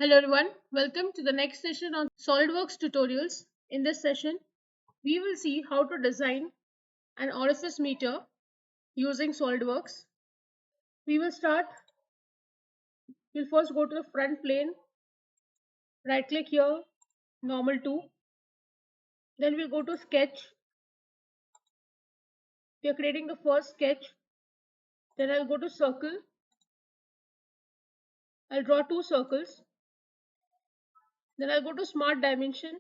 Hello everyone, welcome to the next session on SOLIDWORKS tutorials. In this session, we will see how to design an orifice meter using SOLIDWORKS. We'll first go to the front plane, right click here, normal to. Then we'll go to sketch. We are creating the first sketch. Then I'll go to circle. I'll draw two circles. Then I'll go to smart dimension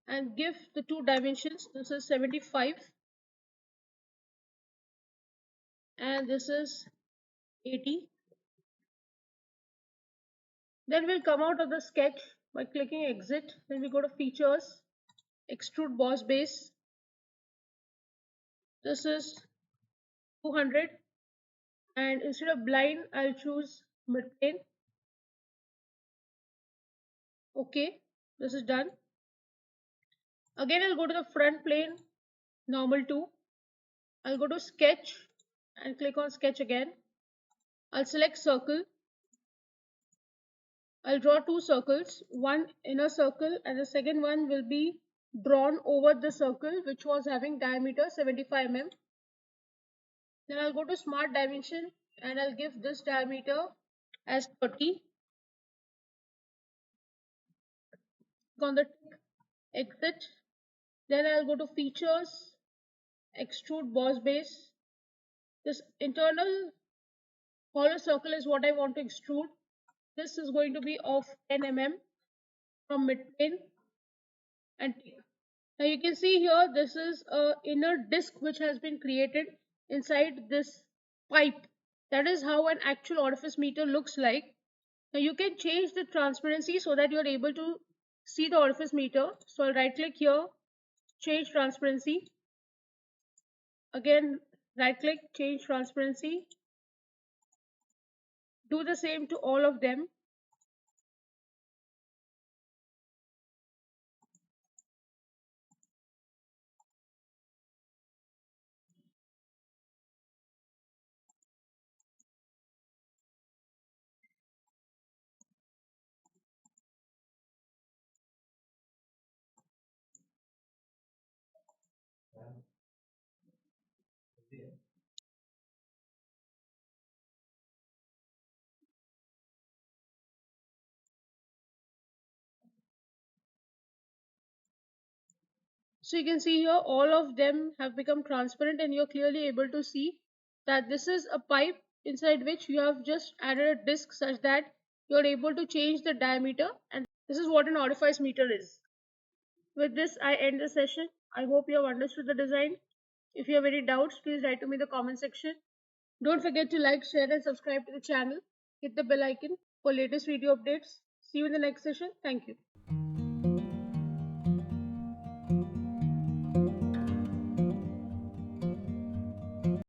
and give the two dimensions. This is 75 and this is 80. Then we'll come out of the sketch by clicking exit. Then we go to features, extrude boss base. This is 200 and instead of blind I'll choose midplane. Okay, this is done. Again I'll go to the front plane, normal to. I'll go to sketch and click on sketch again. I'll select circle. I'll draw two circles, one inner circle and the second one will be drawn over the circle which was having diameter 75 mm. Then I'll go to smart dimension and I'll give this diameter as 30. Click on the exit. Then I'll go to features, extrude boss base. This internal hollow circle is what I want to extrude. This is going to be of 10 mm from midplane and now you can see here this is a inner disc which has been created inside this pipe. That is how an actual orifice meter looks like. Now you can change the transparency so that you are able to see the orifice meter. So I'll right click here, change transparency. Again right click, change transparency. Do the same to all of them. So you can see here all of them have become transparent and you're clearly able to see that this is a pipe inside which you have just added a disc such that you're able to change the diameter, and this is what an orifice meter is. With this I end the session. I hope you have understood the design. If you have any doubts, please write to me in the comment section. Don't forget to like, share and subscribe to the channel. Hit the bell icon for latest video updates. See you in the next session. Thank you.